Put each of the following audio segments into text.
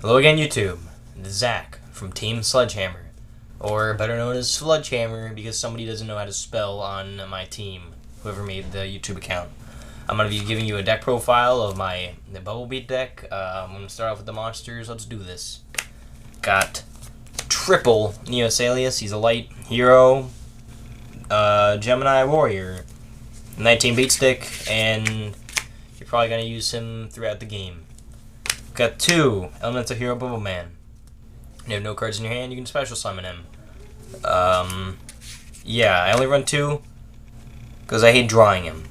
Hello again, YouTube. This is Zach from Team Sledgehammer, or better known as Sludgehammer because somebody doesn't know how to spell on my team, whoever made the YouTube account. I'm going to be giving you a deck profile of the Bubble Beat deck. I'm going to start off with the monsters. Let's do this. Got triple Neosalius. He's a light hero, Gemini warrior, 19 beat stick, and you're probably going to use him throughout the game. Got two Elemental Hero Bubble Man. You have no cards in your hand, you can special summon him. Yeah, I only run two because I hate drawing him.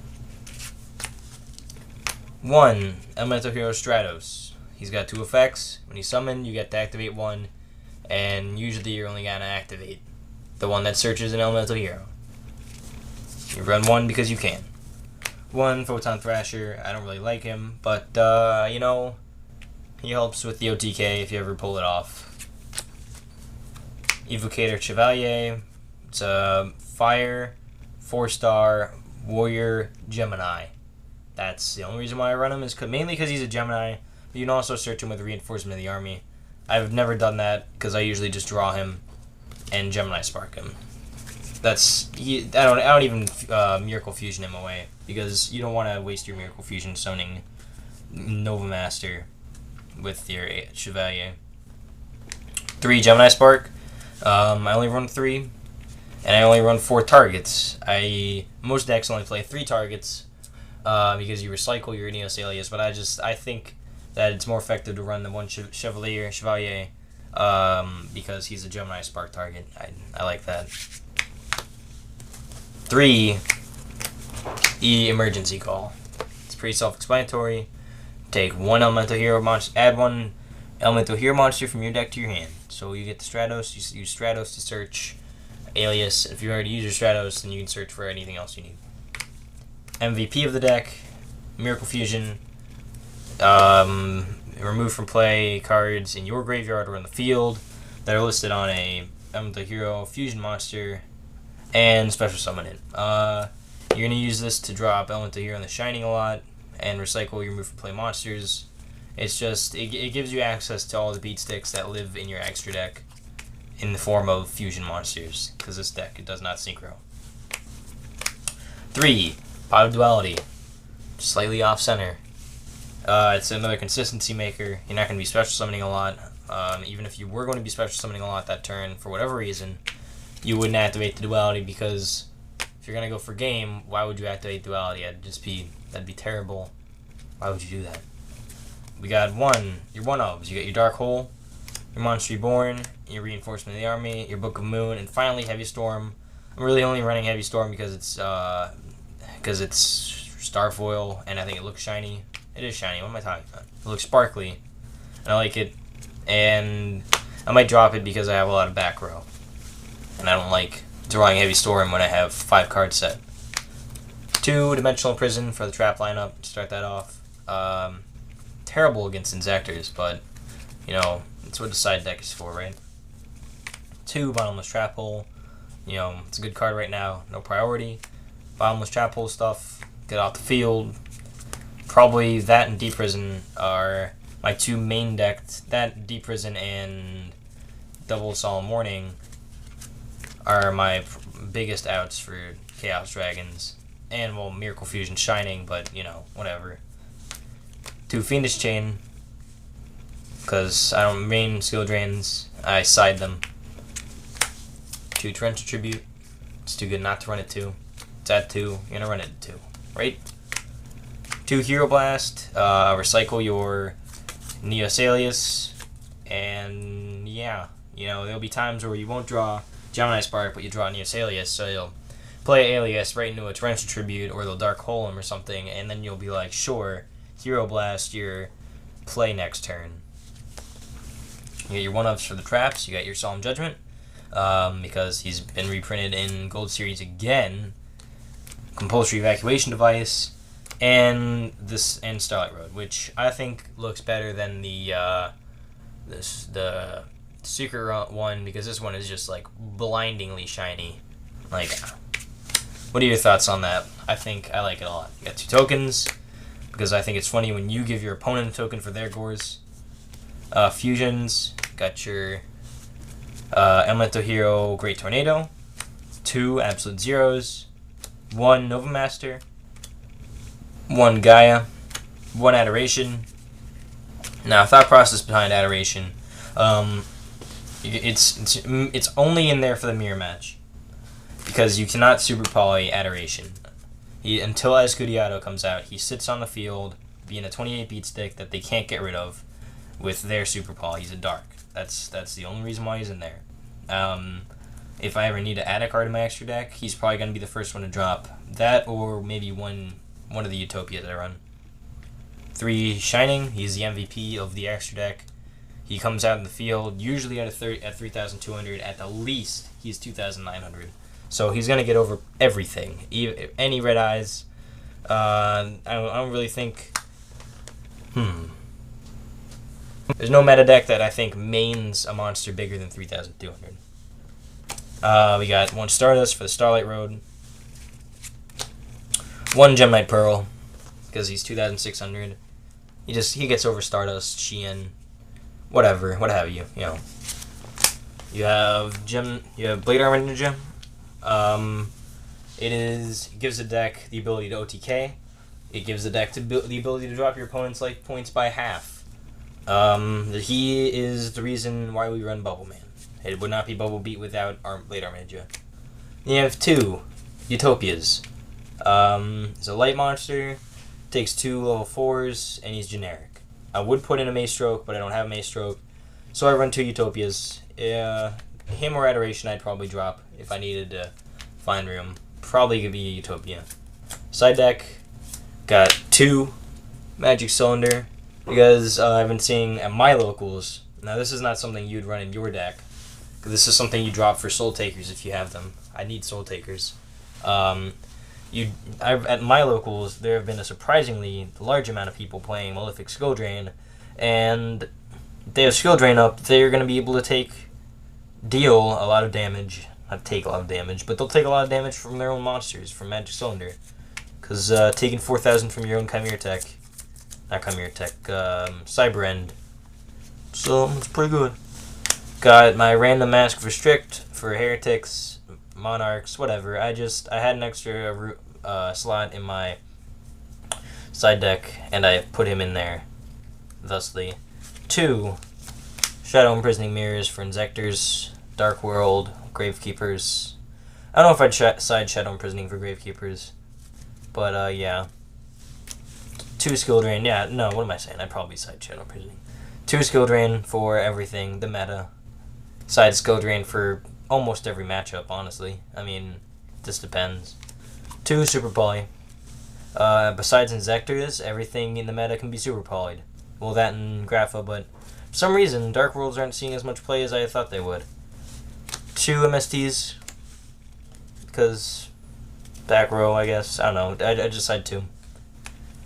One Elemental Hero Stratos. He's got two effects. When he's summoned, you get to activate one, and usually you're only gonna activate the one that searches an Elemental Hero. You run one because you can. One Photon Thrasher. I don't really like him, but you know, he helps with the OTK if you ever pull it off. Evocator Chevalier. It's a fire, 4-star warrior Gemini. That's the only reason why I run him, is mainly because he's a Gemini. But you can also search him with Reinforcement of the Army. I've never done that because I usually just draw him and Gemini Spark him. I don't even Miracle Fusion him away because you don't want to waste your Miracle Fusion summoning Nova Master with your Chevalier. 3 Gemini Spark. I only run 3, and I only run 4 targets. Most decks only play 3 targets because you recycle your Neosalius, but I think that it's more effective to run the one Chevalier because he's a Gemini Spark target. I like that. 3 Emergency Call. It's pretty self-explanatory. Take one Elemental Hero monster, add one Elemental Hero monster from your deck to your hand. So you get the Stratos, you use Stratos to search Alias. If you already use your Stratos, then you can search for anything else you need. MVP of the deck, Miracle Fusion. Remove from play cards in your graveyard or in the field that are listed on a Elemental Hero Fusion monster, and special summon it. You're going to use this to drop Elemental Hero in the Shining a lot, and recycle your remove from play monsters. It's just, it gives you access to all the beat sticks that live in your extra deck in the form of fusion monsters, because this deck, it does not synchro. 3 Pot of Duality. Slightly off center. It's another consistency maker. You're not going to be special summoning a lot. Even if you were going to be special summoning a lot that turn, for whatever reason, you wouldn't activate the Duality, because if you're going to go for game, why would you activate Duality? That'd be terrible. Why would you do that? We got your one-ofs. You got your Dark Hole, your Monster Reborn, your Reinforcement of the Army, your Book of Moon, and finally Heavy Storm. I'm really only running Heavy Storm because it's Starfoil, and I think it looks shiny. It is shiny. What am I talking about? It looks sparkly, and I like it. And I might drop it because I have a lot of back row, and I don't like drawing Heavy Storm when I have 5 cards set. 2 Dimensional Prison for the trap lineup. Start that off. Terrible against Inzectors, but you know, that's what the side deck is for, right? 2 Bottomless Trap Hole. You know, it's a good card right now. No priority. Bottomless Trap Hole stuff. Get off the field. Probably that and Deep Prison are my 2 main decks. That, Deep Prison, and Double Solemn Warning are my biggest outs for Chaos Dragons. And, well, Miracle Fusion Shining, but, you know, whatever. 2 Fiendish Chain, because I don't main skill drains, I side them. 2 Torrential Tribute, it's too good not to run it 2. It's at 2, you're gonna run it at 2, right? 2 Hero Blast, recycle your Neosalius, and yeah, you know, there'll be times where you won't draw Gemini Spark, but you draw Neosalius, so you'll play Alias right into a Torrential Tribute, or they'll Dark Hole him or something, and then you'll be like, sure, Hero Blast your play next turn. You get your one-ups for the traps, you got your Solemn Judgment, because he's been reprinted in Gold Series again, Compulsory Evacuation Device, and Starlight Road, which I think looks better than the Secret one, because this one is just like blindingly shiny. Like, what are your thoughts on that? I like it a lot. You got 2 tokens, because I think it's funny when you give your opponent a token for their gores. Fusions, got your Elemental Hero Great Tornado, 2 Absolute Zeros, 1 Nova Master, 1 Gaia, 1 Adoration. Now, thought process behind Adoration, it's only in there for the mirror match, because you cannot Super Poly Adoration. Until Escudiado comes out, he sits on the field, being a 28 beat stick that they can't get rid of with their Super Poly. He's a Dark. That's the only reason why he's in there. If I ever need to add a card to my extra deck, he's probably going to be the first one to drop. That, or maybe one of the Utopia that I run. 3 Shining, he's the MVP of the extra deck. He comes out in the field, usually at 3,200. At the least, he's 2,900. So he's going to get over everything. Any red eyes. I don't really think... There's no meta deck that I think mains a monster bigger than 3,200. We got 1 Stardust for the Starlight Road. 1 Gemini Pearl, because he's 2,600. He gets over Stardust, Shein, whatever, what have you, you know. You have Blade Armor Ninja. It gives the deck the ability to OTK. It gives the deck the ability to drop your opponent's life points by half. He is the reason why we run Bubble Man. It would not be Bubble Beat without Blade Armor Ninja. You have 2 Utopias. He's a light monster, takes 2 level 4s, and he's generic. I would put in a Mace Stroke, but I don't have a Mace Stroke, so I run 2 Utopias. Him or Adoration I'd probably drop if I needed to find room. Probably could be a Utopia. Side deck, got 2 Magic Cylinder, because I've been seeing at my locals. Now this is not something you'd run in your deck, because this is something you drop for Soul Takers if you have them. I need Soul Takers. At my locals, there have been a surprisingly large amount of people playing Malefic Skill Drain, and if they have Skill Drain up, they're going to be able to deal a lot of damage. Not take a lot of damage, but they'll take a lot of damage from their own monsters, from Magic Cylinder. Because taking 4,000 from your own Chimera Tech, Cyber End. So, it's pretty good. Got my random Mask of Restrict for Heretics, Monarchs, whatever. I had an extra slot in my side deck, and I put him in there, thusly. 2 Shadow Imprisoning Mirrors for Inzectors, Dark World, Gravekeepers. I don't know if I'd side Shadow Imprisoning for Gravekeepers, but yeah. 2 Skill Drain, yeah, no, what am I saying? I'd probably side Shadow Imprisoning. 2 Skill Drain for everything, the meta. Side Skill Drain for almost every matchup, honestly. I mean, this depends. 2 Super Poly. Besides Inzectors, everything in the meta can be Super Polyed. Well, that and Grapha, but for some reason, Dark Worlds aren't seeing as much play as I thought they would. 2 MSTs, because back row, I guess. I don't know. I just side 2.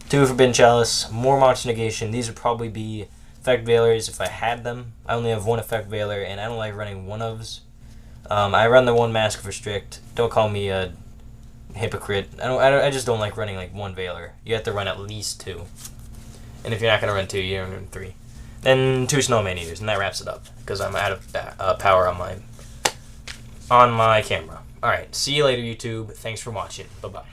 2 Forbidden Chalice, more Monster Negation. These would probably be Effect Veilers if I had them. I only have 1 Effect Veiler, and I don't like running one-ofs. I run the 1 Mask of Restrict. Don't call me a hypocrite. I just don't like running like 1 Veiler. You have to run at least 2. And if you're not going to run 2, you're going to run 3. Then 2 Snowman Eaters, and that wraps it up, because I'm out of power on my camera. Alright, see you later, YouTube. Thanks for watching. Bye-bye.